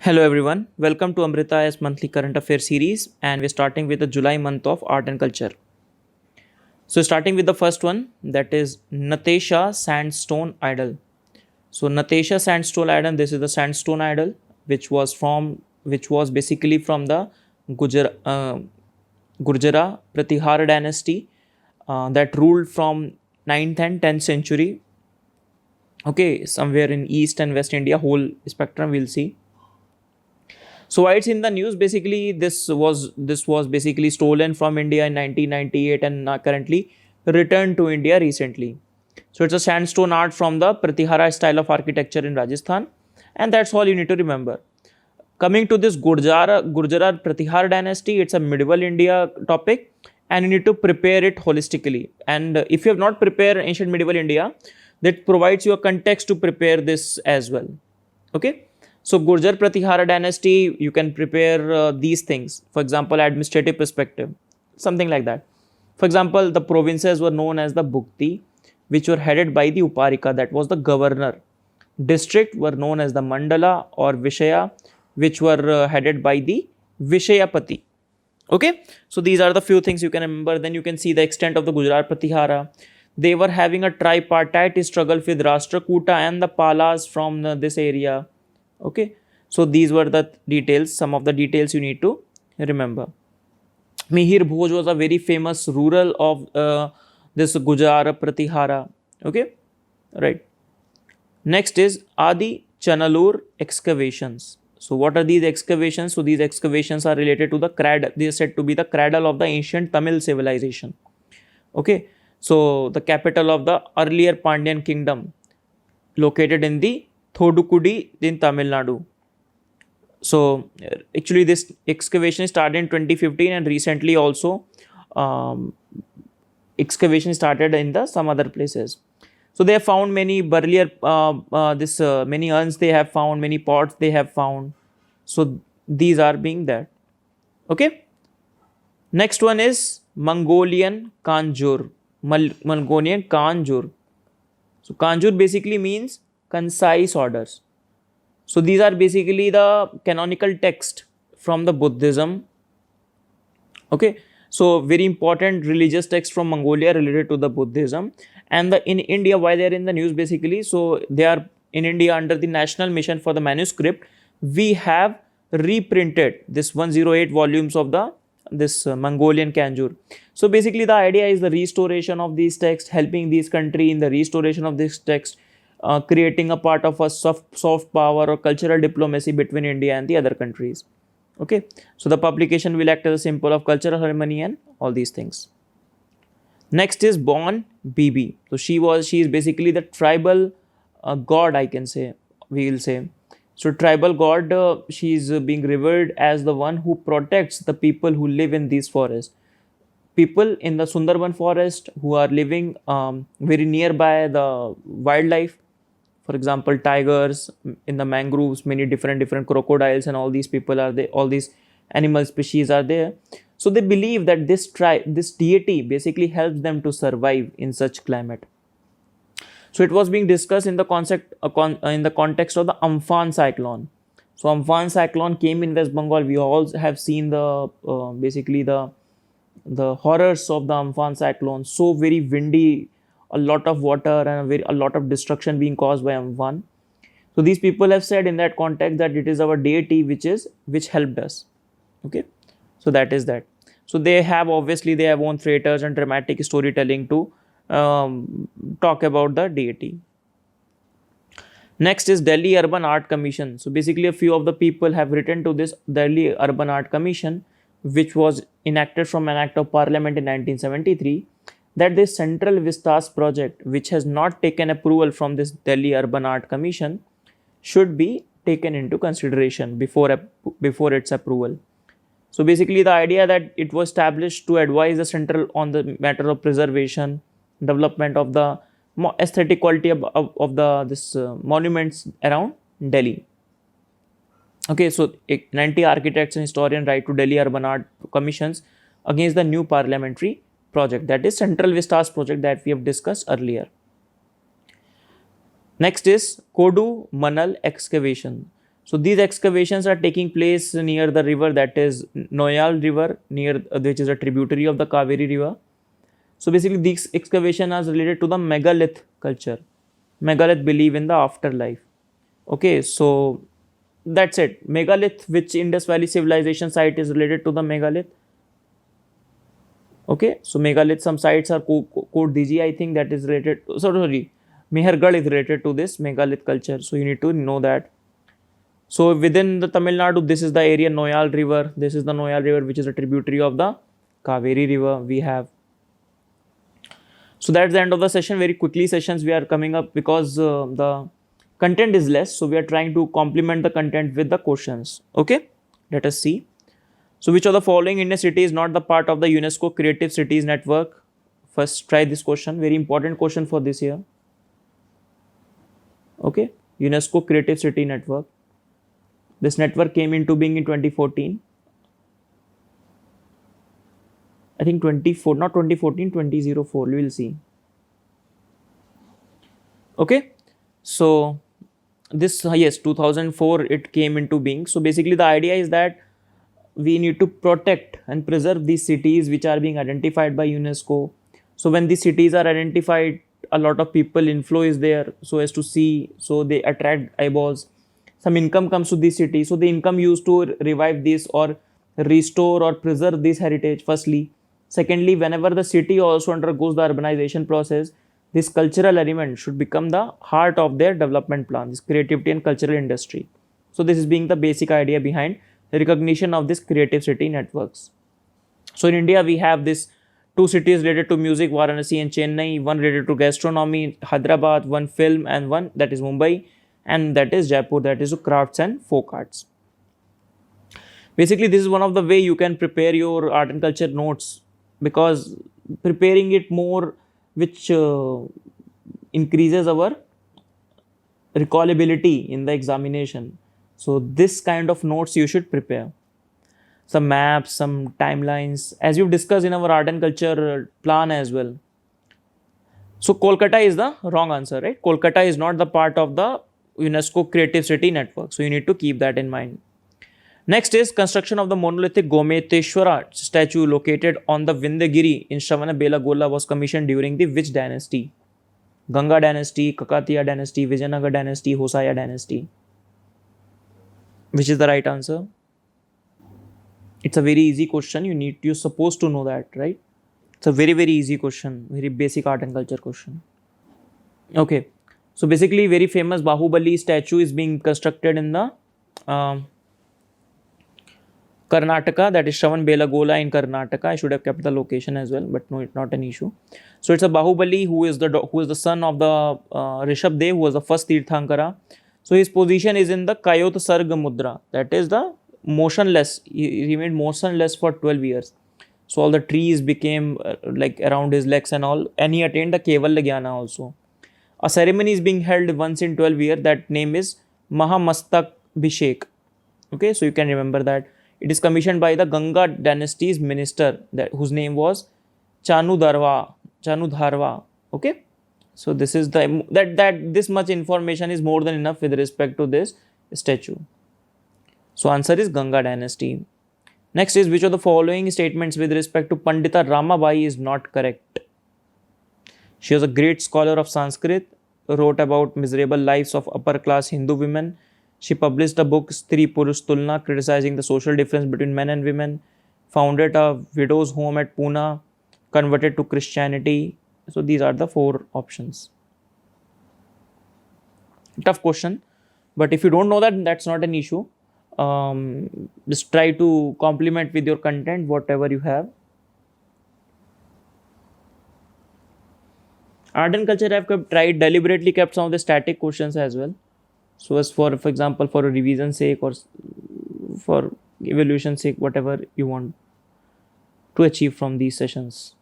Hello everyone, welcome to Amrita's monthly current affairs series, and we're starting with the July month of art and culture. So starting with the first one, that is Natesha Sandstone Idol. So Natesha Sandstone Idol, this is the sandstone idol which was basically from the Gurjara Pratihar dynasty that ruled from 9th and 10th century. Okay, somewhere in East and West India, whole spectrum we'll see. So why it's in the news? Basically, this was basically stolen from India in 1998 and currently returned to India recently. So it's a sandstone art from the Pratihara style of architecture in Rajasthan, and that's all you need to remember. Coming to this Gurjara Pratihar dynasty, it's a medieval India topic, and you need to prepare it holistically. And if you have not prepared ancient medieval India, that provides you a context to prepare this as well. Okay. So Gurjar Pratihara dynasty, you can prepare these things. For example, administrative perspective, something like that. For example, the provinces were known as the Bhukti, which were headed by the Uparika, that was the governor. District were known as the Mandala or Vishaya, which were headed by the Vishayapati. Okay, so these are the few things you can remember. Then you can see the extent of the Gujarat Pratihara. They were having a tripartite struggle with Rashtrakuta and the Palas from this area. Okay, so these were the details, some of the details you need to remember. Mihir Bhoj was a very famous rural of this Gujarat Pratihara. Okay, right. Next is Adi Chanalur excavations. So what are these excavations? So these excavations are related to the cradle. They are said to be the cradle of the ancient Tamil civilization. Okay, so the capital of the earlier Pandyan kingdom, located in the Thodukudi in Tamil Nadu. So actually this excavation started in 2015, and recently also um, excavation started in the some other places. So they have found many burial this many urns they have found, many pots they have found. So these are being there. Okay. Next one is Mongolian Kanjur. Mongolian Kanjur. So Kanjur basically means concise orders. So these are basically the canonical text from the Buddhism. Okay, so very important religious text from Mongolia related to the Buddhism, and in India, why they are in the news basically. So they are in India under the National Mission for the Manuscript. We have reprinted this 108 volumes of the this Mongolian Kanjur. So basically, the idea is the restoration of these texts, helping these country in the restoration of this text, creating a part of a soft power or cultural diplomacy between India and the other countries. Okay, so the publication will act as a symbol of cultural harmony and all these things. Next is Bon Bibi. So she is basically the tribal god, I can say, we will say. So tribal god, she is being revered as the one who protects the people who live in these forests. People in the Sundarban forest who are living very nearby the wildlife, for example tigers, in the mangroves many different crocodiles, and all these people are there, all these animal species are there. So they believe that this deity basically helps them to survive in such climate. So it was being discussed in the concept in the context of the Amphan cyclone. So Amphan cyclone came in West Bengal. We all have seen the basically the horrors of the Amphan cyclone. So very windy, a lot of water, and a lot of destruction being caused by Amphan. So these people have said in that context that it is our deity which helped us. Okay, so that is that. So they have obviously their own theaters and dramatic storytelling to talk about the deity. Next is Delhi Urban Art Commission. So basically, a few of the people have written to this Delhi Urban Art Commission, which was enacted from an act of parliament in 1973, that this Central Vistas project, which has not taken approval from this Delhi Urban Art Commission, should be taken into consideration before its approval. So basically, the idea that it was established to advise the central on the matter of preservation, development of the aesthetic quality of the this monuments around Delhi. Okay, so 90 architects and historians write to Delhi Urban Art Commissions against the new parliamentary project, that is Central Vistas project that we have discussed earlier. Next is Kodu Manal excavation. So these excavations are taking place near the river, that is Noyal River, near which is a tributary of the Kaveri River. So basically, these excavation are related to the megalith culture. Megalith believe in the afterlife. Okay, so that's it. Megalith, which Indus Valley civilization site is related to the megalith? Okay, so megalith, some sites are Kot Diji, I think that is related. Sorry, Mehergarh is related to this megalith culture. So you need to know that. So within the Tamil Nadu, this is the area Noyal River. This is the Noyal River, which is a tributary of the Kaveri River. We have. So that's the end of the session. Very quickly, sessions we are coming up because the content is less. So we are trying to complement the content with the questions. Okay, let us see. So which of the following Indian city is not the part of the UNESCO Creative Cities Network? First, try this question. Very important question for this year. Okay, UNESCO Creative City Network. This network came into being in 2014. I think 24, not 2014, 2004. We will see. Okay, so this, yes, 2004 it came into being. So basically, the idea is that we need to protect and preserve these cities which are being identified by UNESCO. So when these cities are identified, a lot of people inflow is there so as to see, so they attract eyeballs. Some income comes to these cities, so the income used to revive this or restore or preserve this heritage. Firstly, secondly, whenever the city also undergoes the urbanization process, this cultural element should become the heart of their development plan, this creativity and cultural industry. So this is being the basic idea behind the recognition of this creative city networks. So in India, we have this two cities related to music, Varanasi and Chennai, one related to gastronomy, Hyderabad, one film, and one that is Mumbai, and that is Jaipur, that is to crafts and folk arts. Basically, this is one of the way you can prepare your art and culture notes, because preparing it more, which increases our recallability in the examination. So this kind of notes you should prepare. Some maps, some timelines, as you've discussed in our art and culture plan as well. So Kolkata is the wrong answer, right? Kolkata is not the part of the UNESCO Creative City Network. So you need to keep that in mind. Next is construction of the monolithic Gometeshwara statue located on the Vindhyagiri in Shravanabelagola was commissioned during the which dynasty? Ganga dynasty, Kakatiya dynasty, Vijayanagar dynasty, Hosaya dynasty. Which is the right answer? It's a very easy question. You're supposed to know that, right? It's a very, very easy question. Very basic art and culture question. Okay. So basically, very famous Bahubali statue is being constructed in the Karnataka, that is Shravanabelagola in Karnataka. I should have kept the location as well, but no, it's not an issue. So it's a Bahubali who is the son of the Rishabh Dev, who was the first Tirthankara. So his position is in the Kayot Sarga Mudra, that is the motionless. He remained motionless for 12 years. So all the trees became like around his legs and all, and he attained the Keval Jnana also. A ceremony is being held once in 12 years. That name is Mahamastak Bhishek. Okay, so you can remember that. It is commissioned by the Ganga dynasty's minister, whose name was Chanudharva. Okay, so this is that this much information is more than enough with respect to this statue. So answer is Ganga dynasty. Next is which of the following statements with respect to Pandita Ramabai is not correct? She was a great scholar of Sanskrit, wrote about miserable lives of upper class Hindu women. She published a book, Stri Purush Tulna, criticizing the social difference between men and women, founded a widow's home at Pune, converted to Christianity. So these are the four options. Tough question, but if you don't know that, that's not an issue. Just try to complement with your content whatever you have. Art and culture, I've deliberately kept some of the static questions as well. So as for example, for a revision sake or for evaluation sake, whatever you want to achieve from these sessions.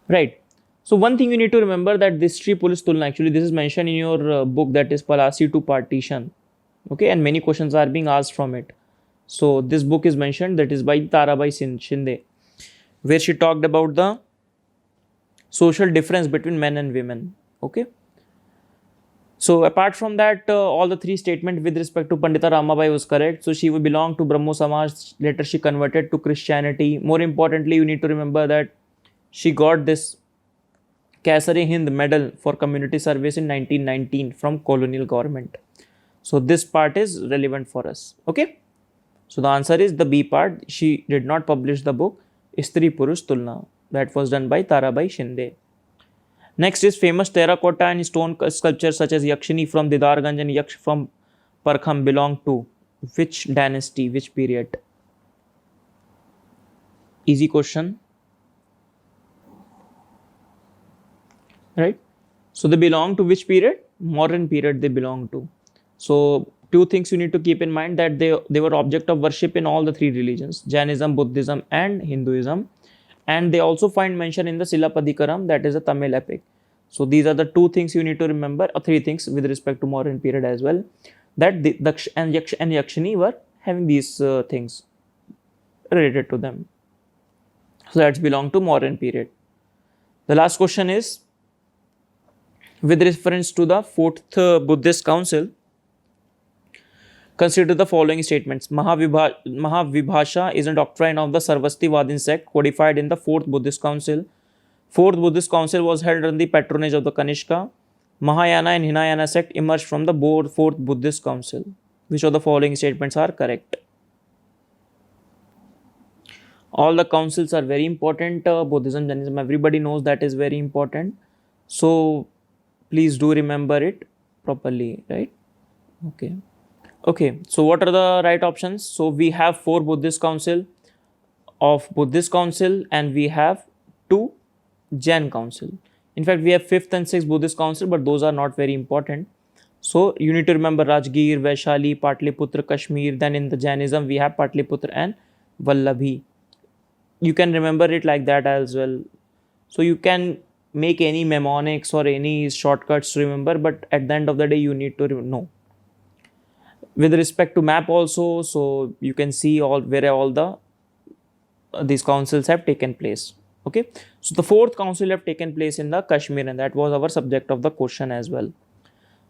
Right. So one thing you need to remember that this Stri Purush Tulna, actually this is mentioned in your book, that is Palasi to Partition. Okay, and many questions are being asked from it. So this book is mentioned, that is by Tarabai Shinde, where she talked about the social difference between men and women. Okay. So apart from that, all the three statements with respect to Pandita Ramabai was correct. So she would belong to Brahmo Samaj. Later she converted to Christianity. More importantly, you need to remember that she got this Kaisar-e Hind medal for community service in 1919 from colonial government. So this part is relevant for us. Okay. So the answer is the B part. She did not publish the book Stri Purush Tulna. That was done by Tarabai Shinde. Next is famous terracotta and stone sculptures such as Yakshini from Didarganj and Yaksh from Parkham belong to which dynasty, which period? Easy question, right? So they belong to which period? Modern period they belong to. So two things you need to keep in mind, that they were object of worship in all the three religions, Jainism, Buddhism and Hinduism. And they also find mention in the Silapadikaram, that is a Tamil epic. So these are the two things you need to remember, or three things with respect to modern period as well, that the Daksh and Yakshini were having these things related to them. So that's belong to modern period. The last question is with reference to the fourth Buddhist council. Consider the following statements. Mahavibhasha is a doctrine of the Sarvastivadin sect codified in the fourth Buddhist council. Fourth Buddhist council was held under the patronage of the Kanishka. Mahayana and Hinayana sect emerged from the fourth Buddhist council. Which of the following statements are correct? All the councils are very important. Buddhism, Jainism, everybody knows that is very important. So please do remember it properly, right? Okay. Okay, so what are the right options? So we have 4 Buddhist council and we have 2 Jain council. In fact, we have 5th and 6th Buddhist council, but those are not very important. So you need to remember Rajgir, Vaishali, Patliputra, Kashmir. Then in the Jainism, we have Patliputra and Vallabhi. You can remember it like that as well. So you can make any mnemonics or any shortcuts to remember, but at the end of the day, you need to know. With respect to map also, so you can see where all the these councils have taken place. Okay, so the 4th council have taken place in the Kashmir, and that was our subject of the question as well.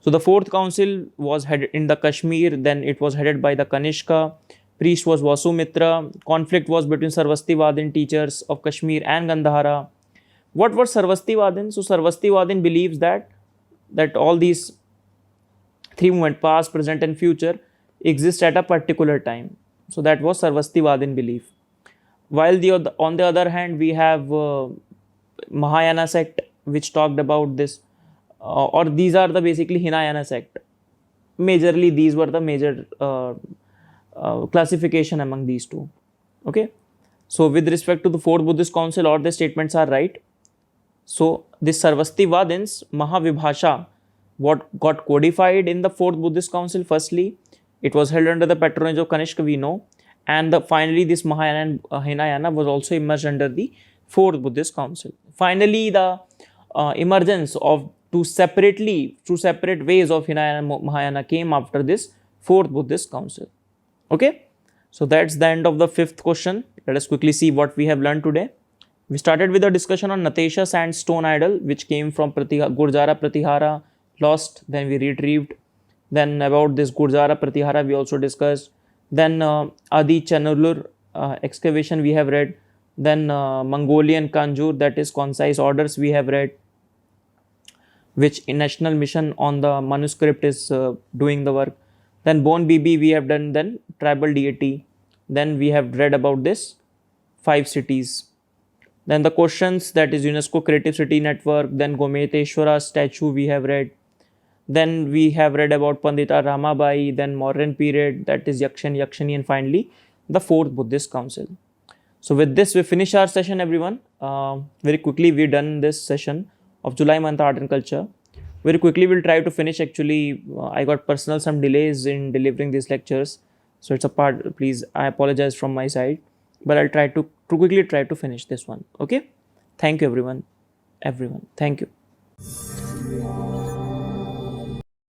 So the 4th council was headed in the Kashmir, then it was headed by the Kanishka. Priest was Vasumitra. Conflict was between Sarvastivadin teachers of Kashmir and Gandhara. What was Sarvastivadin? So Sarvastivadin believes that all these 3 movements, past, present and future, exist at a particular time. So that was Sarvastivadin belief. While on the other hand, we have Mahayana sect, which talked about this, or these are the basically Hinayana sect. Majorly, these were the major classification among these two. Okay. So with respect to the 4th Buddhist council, all the statements are right. So this Sarvastivadins, Mahavibhasha, what got codified in the 4th Buddhist council, firstly, it was held under the patronage of Kanishka, we know. And finally, this Mahayana and Hinayana was also emerged under the 4th Buddhist council. Finally, the emergence of two separate ways of Hinayana and Mahayana came after this 4th Buddhist council. Okay, so that's the end of the 5th question. Let us quickly see what we have learned today. We started with a discussion on Natesha sandstone idol, which came from Gurjara Pratihara, lost, then we retrieved. Then about this Gurjara Pratihara we also discussed. Then Adi Chanulur excavation we have read. Then Mongolian Kanjur, that is concise orders, we have read, which national mission on the manuscript is doing the work. Then Bon Bibi we have done, then tribal deity. Then we have read about this 5 cities. Then the questions, that is UNESCO Creative City Network. Then Gometeshwara statue we have read. Then we have read about Pandita Ramabai, then modern period, that is Yakshini, and finally the 4th Buddhist council. So with this we finish our session, everyone. Very quickly we done this session of July month art and culture. Very quickly we'll try to finish. Actually, I got personal some delays in delivering these lectures. So it's a part, please, I apologize from my side. But I'll try to quickly try to finish this one. Okay. Thank you, everyone. Thank you.